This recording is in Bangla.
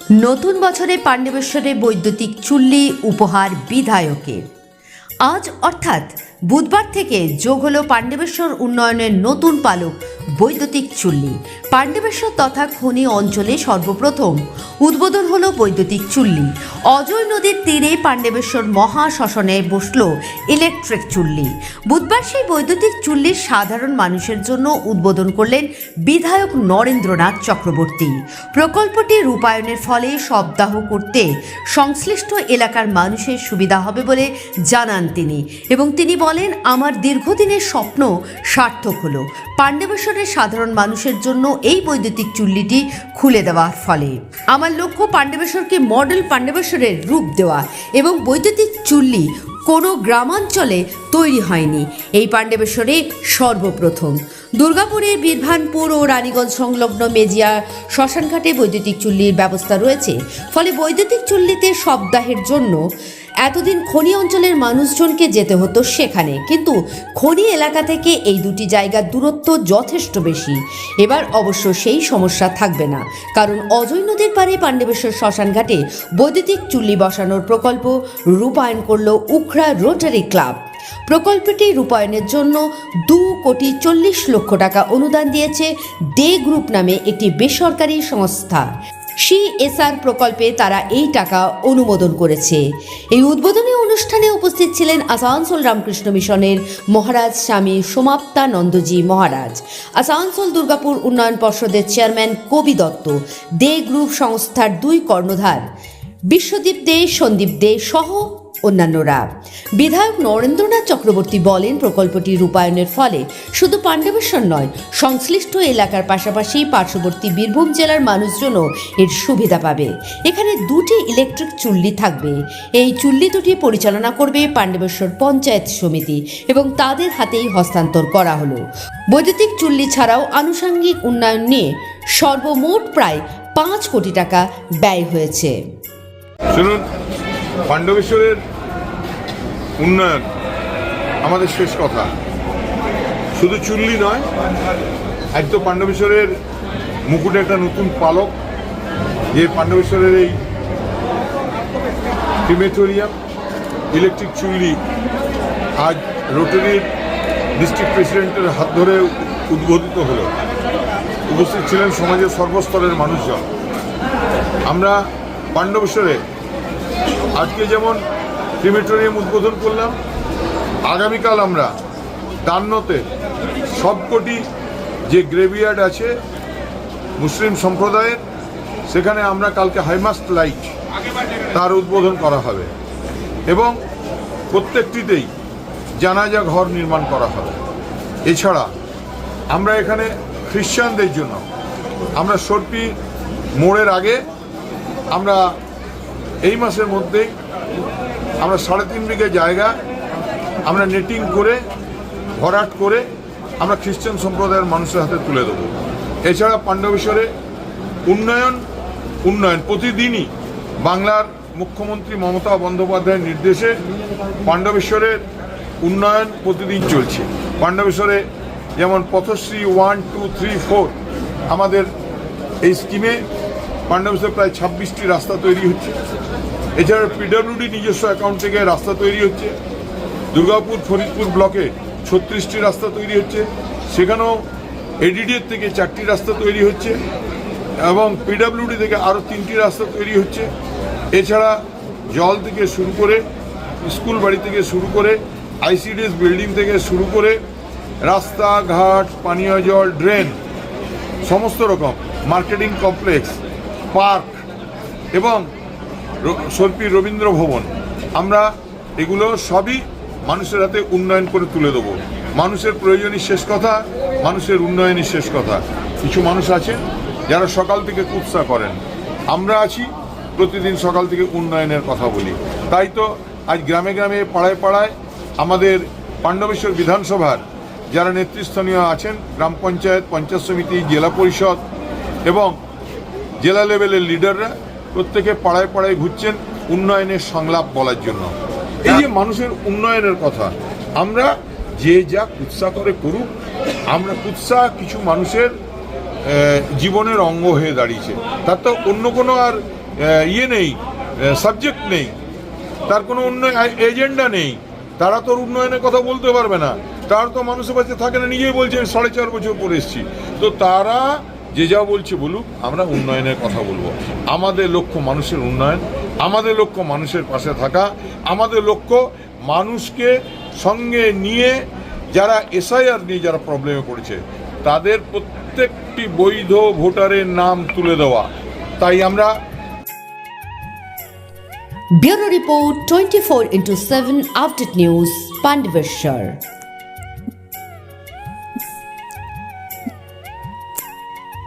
নতুন বছরে পাণ্ডবেশ্বরে বৈদ্যুতিক চুল্লি উপহার বিধায়কের। আজ অর্থাৎ বুধবার থেকে যোগ হলো পাণ্ডবেশ্বর উন্নয়নের নতুন পালক বৈদ্যুতিক চুল্লি। পাণ্ডবেশ্বর তথা খনি অঞ্চলে সর্বপ্রথম উদ্বোধন হলো বৈদ্যুতিক চুল্লি। অজয় নদীর তীরে পাণ্ডবেশ্বর মহাশ্মশানে বসল ইলেকট্রিক চুল্লি। বুধবার সেই বৈদ্যুতিক চুল্লির সাধারণ মানুষের জন্য উদ্বোধন করলেন বিধায়ক নরেন্দ্রনাথ চক্রবর্তী। প্রকল্পটি রূপায়ণের ফলে শবদাহ করতে সংশ্লিষ্ট এলাকার মানুষের সুবিধা হবে বলে জানান তিনি, এবং তিনি বলেন, আমার দীর্ঘদিনের স্বপ্ন সার্থক হলো পাণ্ডবেশ্বরের সাধারণ মানুষের জন্য এই বৈদ্যুতিক চুল্লিটি খুলে দেওয়ার ফলে। আমার লক্ষ্য পাণ্ডবেশ্বরকে মডেল পাণ্ডবেশ্বরের রূপ দেওয়া, এবং বৈদ্যুতিক চুল্লি কোনো গ্রামাঞ্চলে তৈরি হয়নি, এই পাণ্ডবেশ্বরে সর্বপ্রথম। দুর্গাপুরের বীরভানপুর ও রানীগঞ্জ সংলগ্ন মেজিয়া শ্মশানঘাটে বৈদ্যুতিক চুল্লির ব্যবস্থা রয়েছে, ফলে বৈদ্যুতিক চুল্লিতে শবদাহের জন্য এতদিন খনি অঞ্চলের মানুষজনকে যেতে হতো সেখানে, কিন্তু খনি এলাকা থেকে এই দুটি জায়গার দূরত্ব যথেষ্ট বেশি। এবার অবশ্য সেই সমস্যা থাকবে না, কারণ অজয় নদীর পাড়ে পাণ্ডবেশ্বর শ্মশানঘাটে বৈদ্যুতিক চুল্লি বসানোর প্রকল্প রূপায়ণ করল উখড়া রোটারি ক্লাব। প্রকল্পটি রূপায়ণের জন্য 2,40,00,000 টাকা অনুদান দিয়েছে ডে গ্রুপ নামে একটি বেসরকারি সংস্থা। CSR প্রকল্পে তারা এই টাকা অনুমোদন করেছে। এই উদ্বোধনী অনুষ্ঠানে উপস্থিত ছিলেন আসানসোল রামকৃষ্ণ মিশনের মহারাজ স্বামী সোমাপ্তানন্দজি মহারাজ, আসানসোল দুর্গাপুর উন্নয়ন পর্ষদের চেয়ারম্যান কবি দত্ত, দে গ্রুপ সংস্থার 2 কর্ণধার বিশ্বদীপ দে, সন্দীপ দে সহ অন্যান্যরা। বিধায়ক নরেন্দ্রনাথ চক্রবর্তী বলেন, প্রকল্পটি রূপায়ণের ফলে শুধু পাণ্ডবেশ্বর নয়, সংশ্লিষ্ট এলাকার পাশাপাশি পার্শ্ববর্তী বীরভূম জেলার মানুষজনও এর সুবিধা পাবে। এখানে 2টি ইলেকট্রিক চুল্লি থাকবে। এই চুল্লি দুটি পরিচালনা করবে পাণ্ডবেশ্বর পঞ্চায়েত সমিতি, এবং তাদের হাতেই হস্তান্তর করা হলো। বৈদ্যুতিক চুল্লি ছাড়াও আনুষঙ্গিক উন্নয়ন নিয়ে সর্বমোট প্রায় 5 কোটি টাকা ব্যয় হয়েছে। শুনুন, পাণ্ডবেশ্বরের উন্নয়ন আমাদের শেষ কথা। শুধু চুল্লি নয়, আজ তো পাণ্ডবেশ্বরের মুকুটে একটা নতুন পালক, যে পাণ্ডবেশ্বরের এই ক্রিমেটোরিয়াম ইলেকট্রিক চুল্লি আজ রোটারির ডিস্ট্রিক্ট প্রেসিডেন্টের হাত ধরে উদ্বোধিত হলো। উপস্থিত ছিলেন সমাজের সর্বস্তরের মানুষজন। আমরা পাণ্ডবেশ্বরে আজকে যেমন ক্রিমেটোরিয়াম উদ্বোধন করলাম, আগামীকাল আমরা দান্নতে সবকটি যে গ্রেভিয়ার্ড আছে মুসলিম সম্প্রদায়ের, সেখানে আমরা কালকে হাইমাস্ট লাইট তার উদ্বোধন করা হবে, এবং প্রত্যেকটিতেই জানাজা ঘর নির্মাণ করা হবে। এছাড়া আমরা এখানে খ্রিশ্চানদের জন্য আমরা সর্পি মোড়ের আগে আমরা এই মাসের মধ্যেই আমরা 3.5 বিঘা জায়গা আমরা নেটিং করে ভরাট করে আমরা খ্রিস্টান সম্প্রদায়ের মানুষের হাতে তুলে দেবো। এছাড়া পাণ্ডবেশ্বরে উন্নয়ন প্রতিদিনই বাংলার মুখ্যমন্ত্রী মমতা বন্দ্যোপাধ্যায়ের নির্দেশে পাণ্ডবেশ্বরের উন্নয়ন প্রতিদিন চলছে। পাণ্ডবেশ্বরে যেমন পথশ্রী 1, 2, 3, 4 আমাদের এই স্কিমে পাণ্ডবেশ্বরে প্রায় 26টি রাস্তা তৈরি হচ্ছে। এছাড়া PWD নিজস্ব অ্যাকাউন্ট থেকে রাস্তা তৈরি হচ্ছে। দুর্গাপুর ফরিদপুর ব্লকে 36টি রাস্তা তৈরি হচ্ছে, সেখানেও ADDA থেকে 4টি রাস্তা তৈরি হচ্ছে, এবং PWD থেকে আরও 3টি রাস্তা তৈরি হচ্ছে। এছাড়া জল থেকে শুরু করে, স্কুল বাড়ি থেকে শুরু করে, ICDS বিল্ডিং থেকে শুরু করে রাস্তাঘাট, পানীয় জল, ড্রেন, সমস্ত রকম মার্কেটিং কমপ্লেক্স, পার্ক এবং সর্পি রবীন্দ্র ভবন, আমরা এগুলো সবই মানুষের হাতে উন্নয়ন করে তুলে দেবো। মানুষের প্রয়োজনই শেষ কথা, মানুষের উন্নয়নই শেষ কথা। কিছু মানুষ আছেন যারা সকাল থেকে কুৎসা করেন, আমরা আছি প্রতিদিন সকাল থেকে উন্নয়নের কথা বলি। তাই তো আজ গ্রামে গ্রামে পাড়ায় পাড়ায় আমাদের পাণ্ডবেশ্বর বিধানসভার যারা নেতৃস্থানীয় আছেন, গ্রাম পঞ্চায়েত, পঞ্চায়েত সমিতি, জেলা পরিষদ এবং জেলা লেভেলের লিডাররা প্রত্যেকে পাড়ায় পাড়ায় ঘুরছেন উন্নয়নের সংলাপ বলার জন্য। এই যে মানুষের উন্নয়নের কথা, আমরা যে যা কুৎসা করে করুক, আমরা কুৎসা কিছু মানুষের জীবনের অঙ্গ হয়ে দাঁড়িয়েছে। তার তো অন্য কোনো আর ইয়ে নেই, সাবজেক্ট নেই, তার কোনো উন্নয়ন এজেন্ডা নেই, তারা তো উন্নয়নের কথা বলতে পারবে না। তার তো মানুষের কাছে থাকে না, নিজেই বলছে 4.5 বছর পরে এসেছি। তো তারা যে যা বলছে বলুক, আমরা উন্নয়নের কথা বলবো। আমাদের লক্ষ্য মানুষের উন্নয়ন, আমাদের লক্ষ্য মানুষের পাশে থাকা, আমাদের লক্ষ্য মানুষকে সঙ্গে নিয়ে যারা এসআইআর নিয়ে যারা প্রবলেমে পড়েছে তাদের প্রত্যেকটি বৈধ ভোটারের নাম তুলে দেওয়া। তাই আমরা ব্যুরো রিপোর্ট 24/7 আপডেট নিউজ পান্ডবেশ্বর।